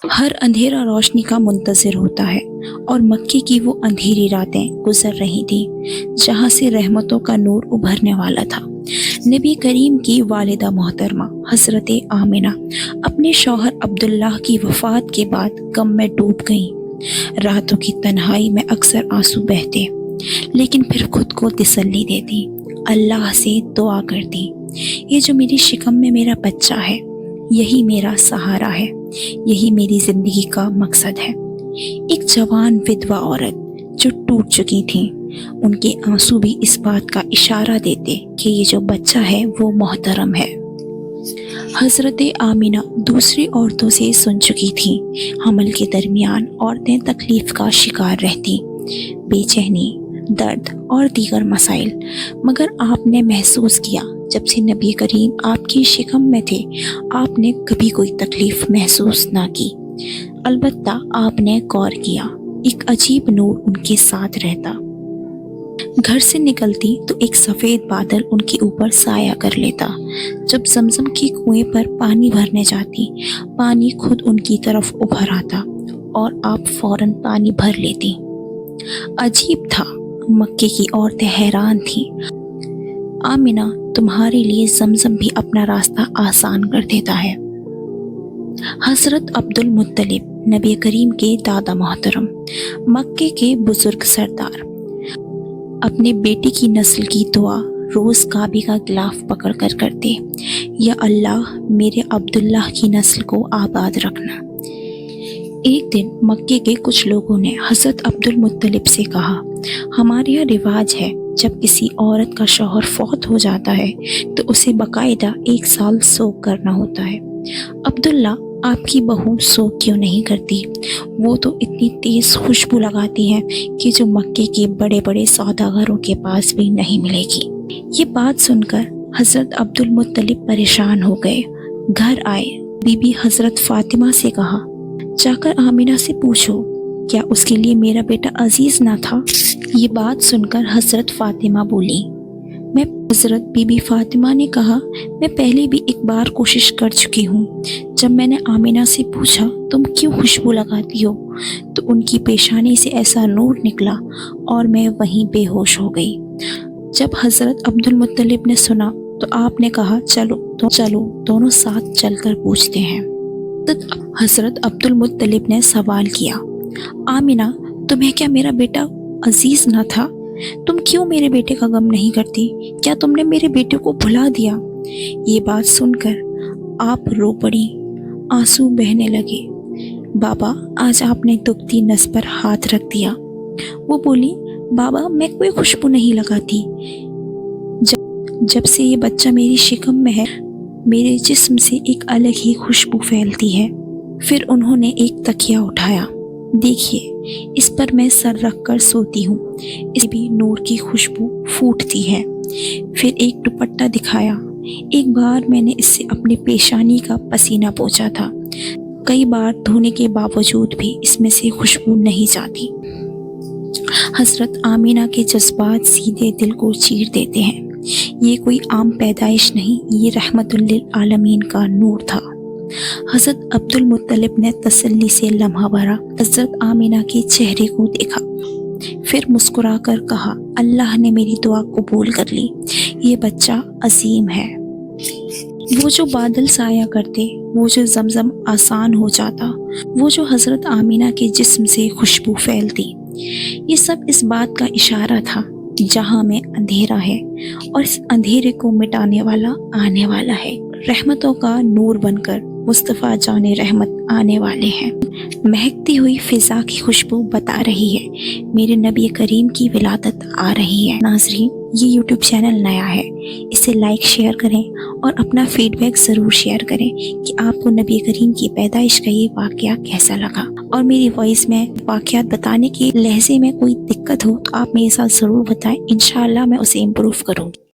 ہر اندھیرا روشنی کا منتظر ہوتا ہے، اور مکے کی وہ اندھیری راتیں گزر رہی تھیں جہاں سے رحمتوں کا نور ابھرنے والا تھا۔ نبی کریم کی والدہ محترمہ حضرت آمنہ اپنے شوہر عبداللہ کی وفات کے بعد غم میں ڈوب گئیں۔ راتوں کی تنہائی میں اکثر آنسو بہتے، لیکن پھر خود کو تسلی دیتی، اللہ سے دعا کرتی، یہ جو میری شکم میں میرا بچہ ہے، یہی میرا سہارا ہے، یہی میری زندگی کا مقصد ہے۔ ایک جوان ودوا عورت جو ٹوٹ چکی تھیں، ان کے آنسو بھی اس بات کا اشارہ دیتے کہ یہ جو بچہ ہے وہ محترم ہے۔ حضرت آمنہ دوسری عورتوں سے سن چکی تھیں، حمل کے درمیان عورتیں تکلیف کا شکار رہتی، بے چینی، درد اور دیگر مسائل، مگر آپ نے محسوس کیا جب سے نبی کریم آپ کی شکم میں تھے، آپ نے کبھی کوئی تکلیف محسوس نہ کی۔ البتہ آپ نے غور کیا، ایک عجیب نور ان کے ساتھ رہتا۔ گھر سے نکلتی تو ایک سفید بادل ان کے اوپر سایہ کر لیتا، جب زمزم کی کنویں پر پانی بھرنے جاتی، پانی خود ان کی طرف ابھر آتا اور آپ فوراً پانی بھر لیتی۔ عجیب تھا، مکے کی عورتیں حیران تھیں۔ آمنہ، تمہارے لیے زمزم بھی اپنا راستہ آسان کر دیتا ہے۔ حضرت عبد المطلب، نبی کریم کے دادا محترم، مکے کے بزرگ سردار، اپنے بیٹے کی نسل کی دعا روز کعبے کا غلاف پکڑ کر کرتے، یا اللہ میرے عبداللہ کی نسل کو آباد رکھنا۔ ایک دن مکے کے کچھ لوگوں نے حضرت عبد المطلب سے کہا، ہمارے یہاں رواج ہے جب کسی عورت کا شوہر فوت ہو جاتا ہے تو اسے باقاعدہ 1 سال سوگ کرنا ہوتا ہے۔ عبداللہ، آپ کی بہو سوگ کیوں نہیں کرتی؟ وہ تو اتنی تیز خوشبو لگاتی ہے کہ جو مکے کے بڑے بڑے سوداگروں کے پاس بھی نہیں ملے گی۔ یہ بات سن کر حضرت عبد المطلب پریشان ہو گئے۔ گھر آئے، بی بی حضرت فاطمہ سے کہا، جا کر آمنہ سے پوچھو کیا اس کے لیے میرا بیٹا عزیز نہ تھا؟ یہ بات سن کر حضرت فاطمہ بولی، حضرت بی بی فاطمہ نے کہا، میں پہلے بھی ایک بار کوشش کر چکی ہوں۔ جب میں نے آمنہ سے پوچھا تم کیوں خوشبو لگاتی ہو، تو ان کی پیشانی سے ایسا نور نکلا اور میں وہیں بے ہوش ہو گئی۔ جب حضرت عبد المطلب نے سنا تو آپ نے کہا، چلو دونوں ساتھ چل کر پوچھتے ہیں۔ حضرت عبد المطلب نے سوال کیا، آمنہ، تمہیں کیا میرا بیٹا عزیز نہ تھا؟ تم کیوں میرے بیٹے کا غم نہیں کرتی؟ کیا تم نے میرے بیٹے کو بھلا دیا؟ یہ بات سن کر آپ رو پڑی، آنسو بہنے لگے۔ بابا، آج آپ نے دکھتی نس پر ہاتھ رکھ دیا۔ وہ بولی، بابا میں کوئی خوشبو نہیں لگاتی، جب سے یہ بچہ میری شکم میں ہے میرے جسم سے ایک الگ ہی خوشبو پھیلتی ہے۔ پھر انہوں نے ایک تکیہ اٹھایا، دیکھیے اس پر میں سر رکھ کر سوتی ہوں، اس بھی نور کی خوشبو پھوٹتی ہے۔ پھر ایک دوپٹہ دکھایا، ایک بار میں نے اس سے اپنی پیشانی کا پسینہ پوچھا تھا، کئی بار دھونے کے باوجود بھی اس میں سے خوشبو نہیں جاتی۔ حضرت آمنہ کے جذبات سیدھے دل کو چیر دیتے ہیں۔ یہ کوئی عام پیدائش نہیں، یہ رحمت للعالمین کا نور تھا۔ حضرت عبد المطلب نے تسلی سے لمحہ بھرا حضرت آمنہ کے چہرے کو دیکھا، پھر مسکرا کر کہا، اللہ نے میری دعا قبول کر لی، یہ بچہ عظیم ہے۔ وہ جو بادل سایہ کرتے، وہ جو زمزم آسان ہو جاتا، وہ جو حضرت آمنہ کے جسم سے خوشبو پھیلتی، یہ سب اس بات کا اشارہ تھا جہاں میں اندھیرا ہے اور اس اندھیرے کو مٹانے والا آنے والا ہے۔ رحمتوں کا نور بن کر مصطفیٰ جان رحمت آنے والے ہیں۔ مہکتی ہوئی فضا کی خوشبو بتا رہی ہے میرے نبی کریم کی ولادت آ رہی ہے۔ ناظرین، یہ یوٹیوب چینل نیا ہے، اسے لائک شیئر کریں اور اپنا فیڈ بیک ضرور شیئر کریں کہ آپ کو نبی کریم کی پیدائش کا یہ واقعہ کیسا لگا، اور میری وائس میں واقعات بتانے کے لہجے میں کوئی دقت ہو تو آپ میرے ساتھ ضرور بتائیں، انشاءاللہ میں اسے امپروو کروں گی۔